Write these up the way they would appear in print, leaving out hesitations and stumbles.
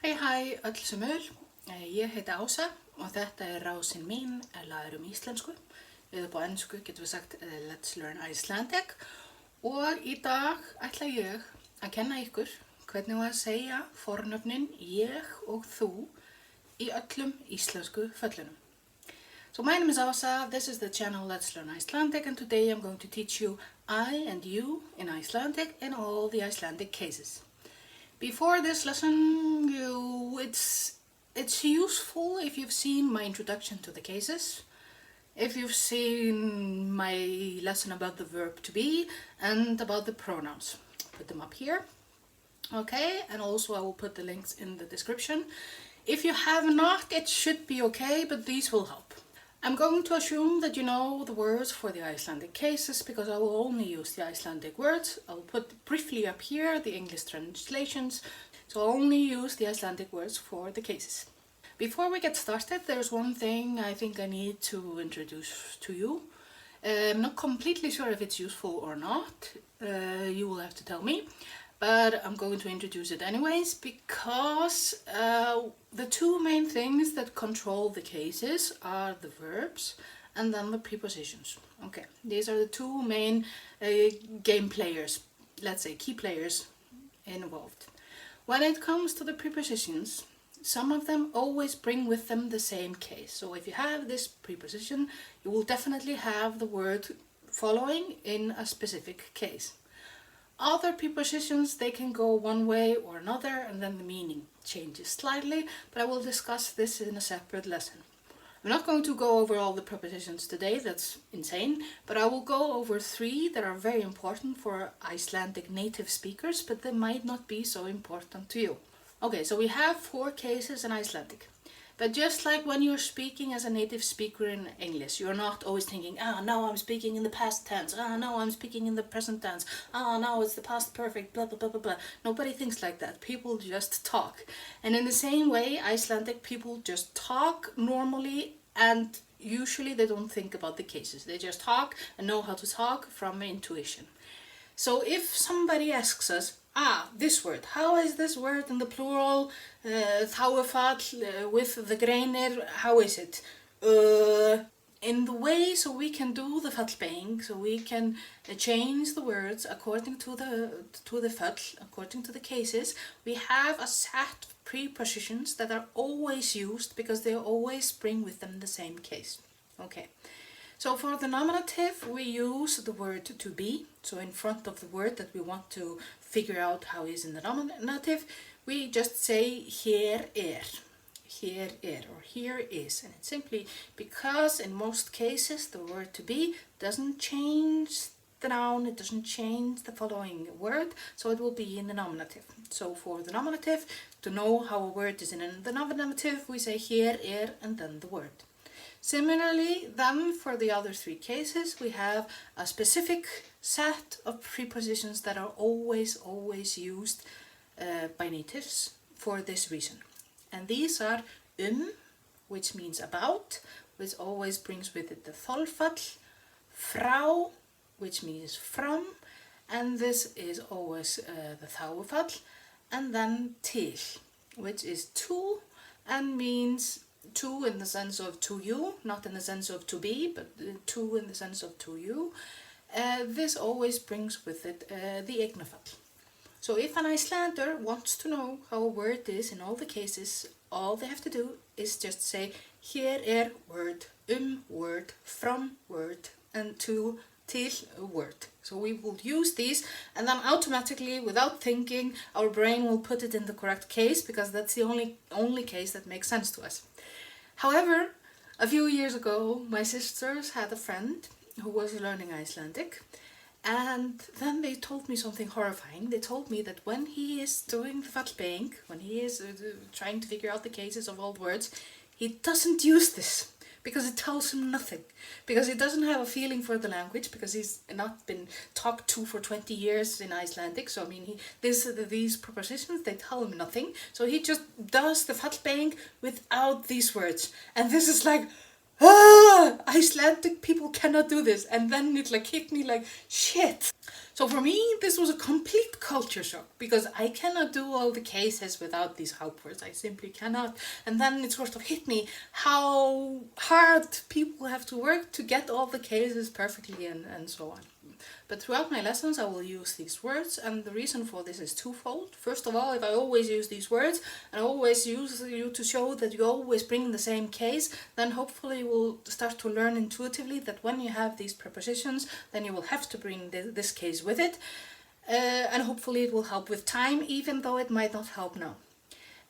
Hæ öll sömul, ég heiti Ása og þetta rásin mín laður íslensku. Eða på ensku getum við sagt Let's Learn Icelandic og í dag ætla ég að kenna ykkur hvernig að segja fornöfnin ég og þú í öllum íslensku föllunum. So my name is Ása, this is the channel Let's Learn Icelandic and today I'm going to teach you I and you in Icelandic and all the Icelandic cases. Before this lesson, it's useful if you've seen my introduction to the cases, if you've seen my lesson about the verb to be and about the pronouns. Put them up here, okay, and also I will put the links in the description. If you have not, it should be okay, but these will help. I'm going to assume that you know the words for the Icelandic cases because I will only use the Icelandic words. I'll put briefly up here the English translations, so I'll only use the Icelandic words for the cases. Before we get started, there's one thing I think I need to introduce to you. I'm not completely sure if it's useful or not. You will have to tell me. But I'm going to introduce it anyways because the two main things that control the cases are the verbs and then the prepositions. Okay, these are the two main game players, let's say key players involved. When it comes to the prepositions, some of them always bring with them the same case. So if you have this preposition, you will definitely have the word following in a specific case. Other prepositions, they can go one way or another and then the meaning changes slightly, but I will discuss this in a separate lesson. I'm not going to go over all the prepositions today, that's insane, but I will go over three that are very important for Icelandic native speakers, but they might not be so important to you. Okay, so we have 4 cases in Icelandic. But just like when you're speaking as a native speaker in English, you're not always thinking, now I'm speaking in the past tense, now I'm speaking in the present tense, now it's the past perfect, blah, blah, blah, blah, blah. Nobody thinks like that. People just talk. And in the same way, Icelandic people just talk normally and usually they don't think about the cases. They just talk and know how to talk from intuition. So if somebody asks us, this word, how is this word in the plural, þágufall, with the greinir, how is it? In the way so we can do the fallbeyging, so we can change the words according to the fall, according to the cases, we have a set of prepositions that are always used because they always bring with them the same case. Okay. So for the nominative, we use the word to be. So in front of the word that we want to figure out how is in the nominative, we just say hér or here is. And it's simply because in most cases the word to be doesn't change the noun, it doesn't change the following word, so it will be in the nominative. So for the nominative, to know how a word is in the nominative, we say hér and then the word. Similarly, then for the other 3 cases, we have a specific set of prepositions that are always used by natives for this reason. And these are which means about, which always brings with it the þolfall, frá, which means from, and this is always the þágufall, and then til, which is to and means to in the sense of to you, not in the sense of to be, but to in the sense of to you. This always brings with it the eignarfall. So if an Icelander wants to know how a word is in all the cases, all they have to do is just say hér word, word, from word, and to til word. So we will use these and then automatically, without thinking, our brain will put it in the correct case because that's the only case that makes sense to us. However, a few years ago, my sisters had a friend who was learning Icelandic, and then they told me something horrifying. They told me that when he is doing the fallbeyging, when he is trying to figure out the cases of old words, he doesn't use this because it tells him nothing, because he doesn't have a feeling for the language, because he's not been talked to for 20 years in Icelandic. So I mean, these prepositions, they tell him nothing. So he just does the fallbeyging without these words, and this is like, Icelandic people cannot do this. And then it like hit me like, shit. So for me, this was a complete culture shock because I cannot do all the cases without these help words. I simply cannot. And then it sort of hit me how hard people have to work to get all the cases perfectly and so on. But throughout my lessons, I will use these words, and the reason for this is twofold. First of all, if I always use these words, and always use you to show that you always bring the same case, then hopefully you will start to learn intuitively that when you have these prepositions, then you will have to bring this case with it, and hopefully it will help with time, even though it might not help now.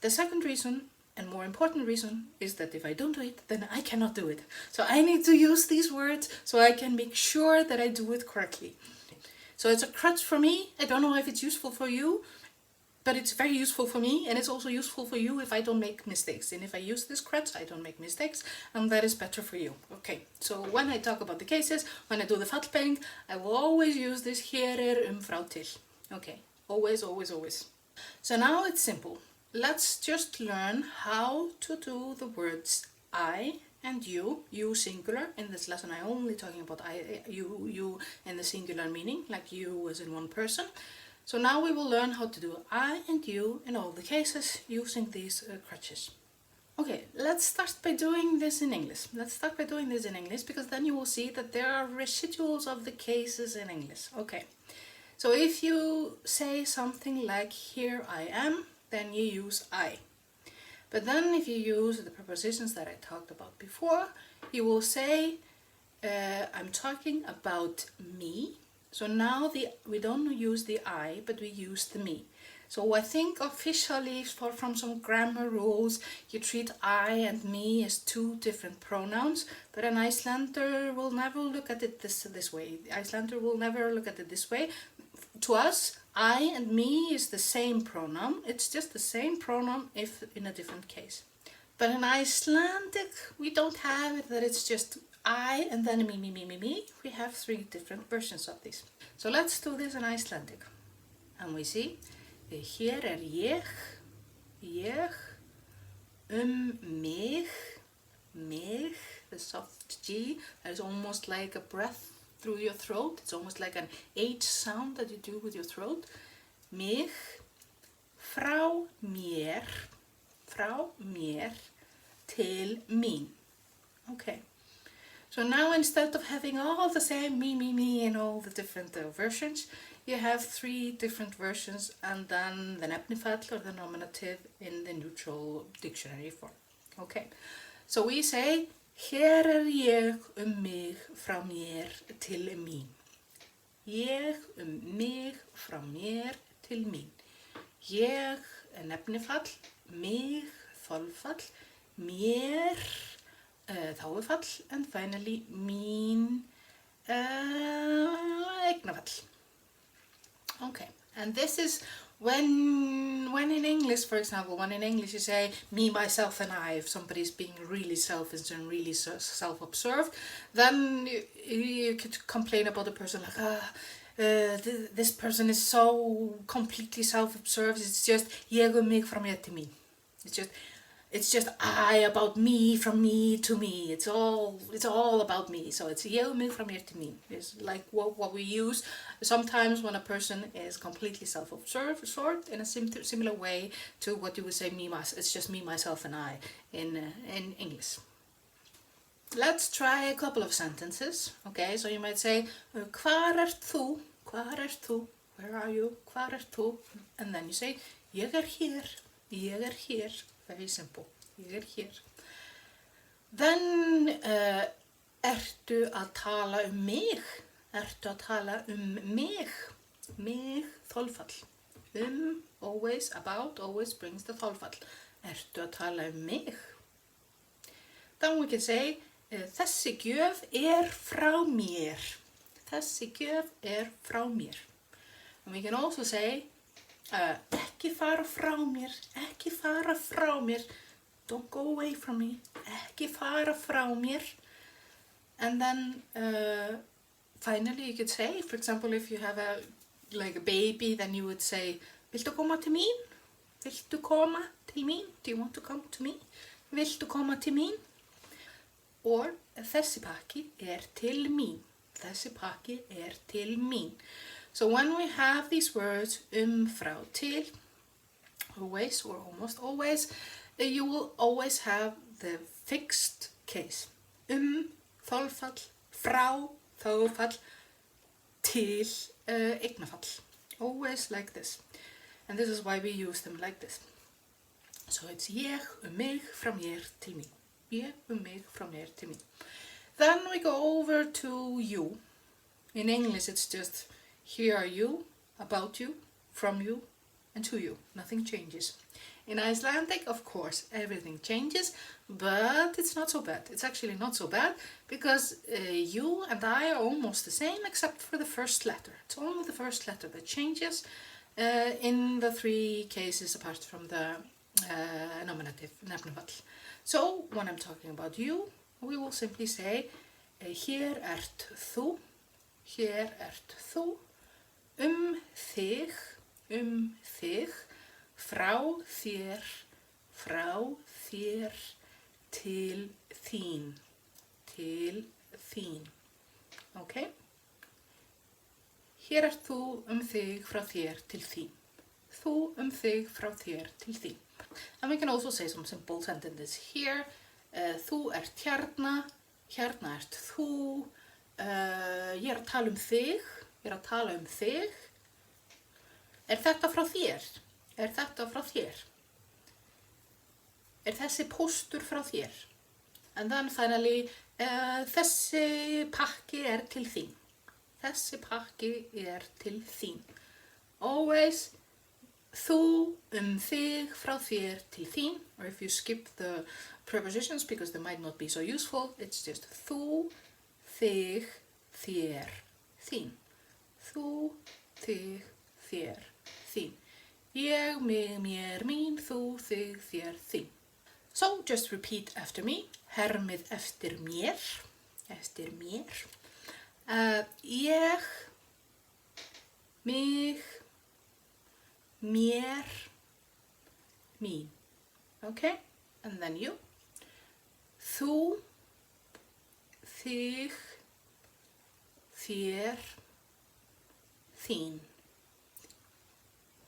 The second reason, and more important reason, is that if I don't do it, then I cannot do it. So I need to use these words so I can make sure that I do it correctly. So it's a crutch for me. I don't know if it's useful for you, but it's very useful for me, and it's also useful for you if I don't make mistakes. And if I use this crutch, I don't make mistakes, and that is better for you. Okay, so when I talk about the cases, when I do the fallbeing, I will always use this hér frá til. Okay, always, always, always. So now it's simple. Let's just learn how to do the words I and you singular. In this lesson I'm only talking about you in the singular meaning, like you as in one person. So now we will learn how to do I and you in all the cases using these crutches. Okay, let's start by doing this in English. Because then you will see that there are residuals of the cases in English. Okay, so if you say something like here I am, then you use I. But then if you use the prepositions that I talked about before, you will say I'm talking about me. So now we don't use the I, but we use the me. So I think officially from some grammar rules, you treat I and me as two different pronouns, but an Icelander will never look at it this way. The Icelander will never look at it this way. To us, I and me is the same pronoun. It's just the same pronoun if in a different case. But in Icelandic, we don't have it that it's just I and then me. We have three different versions of this. So let's do this in Icelandic. And we see, hér ég, mig, the soft G, that is almost like a breath through your throat. It's almost like an H sound that you do with your throat. Mig, frá mér, til mín. Okay. So now instead of having all the same me in all the different versions, you have three different versions and then the nefnifall or the nominative in the neutral dictionary form. Okay. So we say hér ég mig frá mér til mín. Ég mig frá mér til mín. Ég nefnifall, mig þolfall, mér þágufall, and finally mín eignafall. Okay, and this is when in English, for example, when in English you say me, myself and I, if somebody's being really selfish and really self-absorbed, then you could complain about the person like, this person is so completely self-absorbed, it's just ég mig frá mér til mín. It's just I about me, from me to me. It's all about me. So it's ég mig frá mér til mín. It's like what we use sometimes when a person is completely self-absorbed in a similar way to what you would say me, myself. It's just me, myself, and I in English. Let's try a couple of sentences. Okay, so you might say, hvar ert þú? Hvar ert þú? Where are you? Hvar ert þú? And then you say, ég hér. Ég hér. Very simple. Ég hér. Then, ertu að tala mig? Ertu að tala mig? Mig, þolfall. Always, about, always brings the þolfall. Ertu að tala mig? Then we can say, þessi gjöf frá mér. Þessi gjöf frá mér. And we can also say, ekki fara frá mér, ekki fara frá mér. Don't go away from me. Ekki fara frá mér. And then finally you could say, for example, if you have a baby, then you would say, viltu koma til mín? Viltu koma til mín? Do you want to come to me? Viltu koma til mín? or þessi pakki til mín. Þessi pakki til mín. So when we have these words frá, til, always or almost always, you will always have the fixed case. Þolfall, frá, þolfall, til, eignarfall. Always like this. And this is why we use them like this. So it's ég, mig, frá mér til mín. Ég, mig, frá mér til mín. Then we go over to you. In English it's just here are you, about you, from you, and to you. Nothing changes. In Icelandic, of course, everything changes, but it's not so bad. It's actually not so bad because you and I are almost the same except for the first letter. It's only the first letter that changes in the three cases apart from the nominative, nefnifall. So, when I'm talking about you, we will simply say hér ert þú, þig, frá þér, til þín. Okay? Hér ert þú þig, frá þér, til þín. Þú þig, frá þér, til þín. And we can also say some simple sentences here. Þú ert hérna ert þú. Ég er að tala þig. Er þetta frá þér? Er þessi póstur frá þér? And then finally, þessi pakki til þín. Þessi pakki til þín. Always þú þig, frá þér, til þín. Or if you skip the prepositions because they might not be so useful, it's just þú, þig, þér, þín. Þú, þig, þér, þín. Ég, mig, mér, mín, þú, þig, þér, þín. So just repeat after me. Hermið eftir mér. Ég, mig, mér, mín. Okay? And then you. Þú, þig, þér, þín.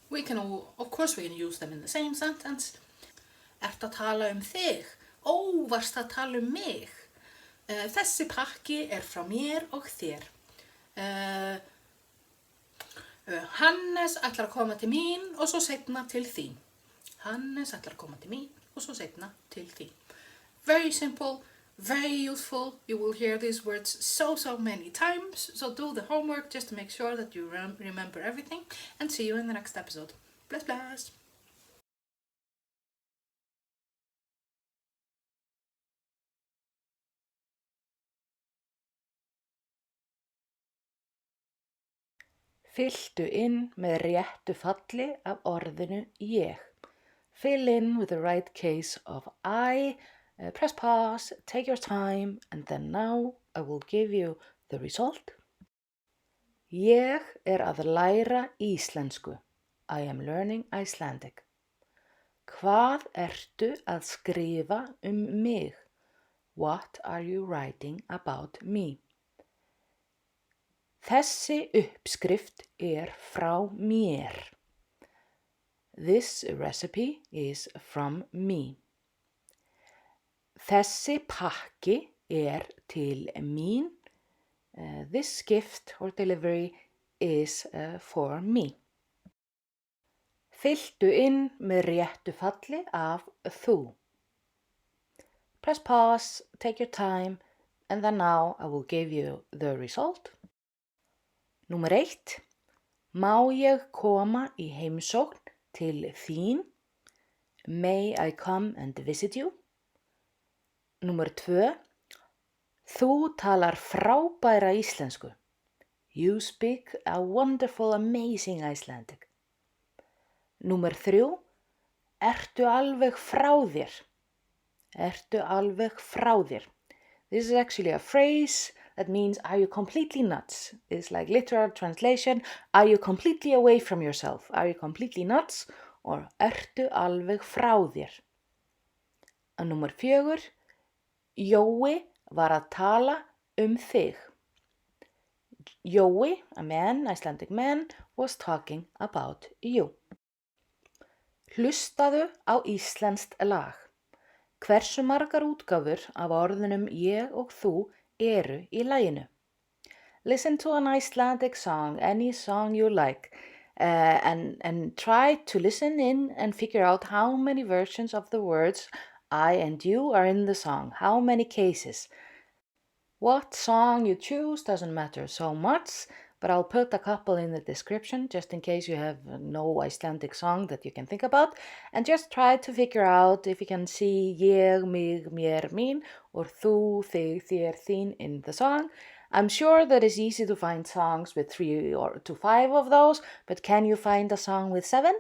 We can use them in the same sentence. Ertu að tala þig? Varstu að tala mig? Þessi pakki frá mér og þér. Hannes ætlar að koma til mín og svo seinna til þín. Hannes ætlar að koma til mín og svo seinna til þín. Very simple, very useful. You will hear these words so many times. So do the homework just to make sure that you remember everything. And see you in the next episode. Bless, bless. Fylltu inn með réttu falli af orðinu ég. Fill in with the right case of I. Press pause, take your time, and then now I will give you the result. Ég að læra íslensku. I am learning Icelandic. Hvað ertu að skrifa mig? What are you writing about me? Þessi uppskrift frá mér. This recipe is from me. Þessi pakki til mín. This gift or delivery is for me. Fylltu inn með réttu falli af þú. Press pause, take your time, and then now I will give you the result. Númer 1. Má ég koma í heimsókn til þín? May I come and visit you? Númer 2. Þú talar frábæra íslensku. You speak a wonderful, amazing Icelandic. Númer 3. Ertu alveg frá þér? Ertu alveg frá þér? This is actually a phrase that means, are you completely nuts? It's like literal translation, are you completely away from yourself? Are you completely nuts? Or ertu alveg frá þér? Og númer 4, Jói var að tala þig. Jói, a man, Icelandic man, was talking about you. Hlustaðu á íslenskt lag. Hversu margar útgáfur af orðunum ég og þú eru í laginu? Listen to an Icelandic song, any song you like, and try to listen in and figure out how many versions of the words I and you are in the song, how many cases. What song you choose doesn't matter so much, but I'll put a couple in the description just in case you have no Icelandic song that you can think about, and just try to figure out if you can see ég, mig, mér, mín, or þú, þig, þér, þín in the song. I'm sure that it's easy to find songs with 3 or to 5 of those, but can you find a song with 7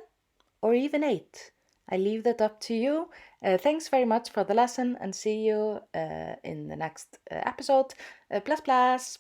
or even 8? I leave that up to you. Thanks very much for the lesson and see you in the next episode. Bless, bless.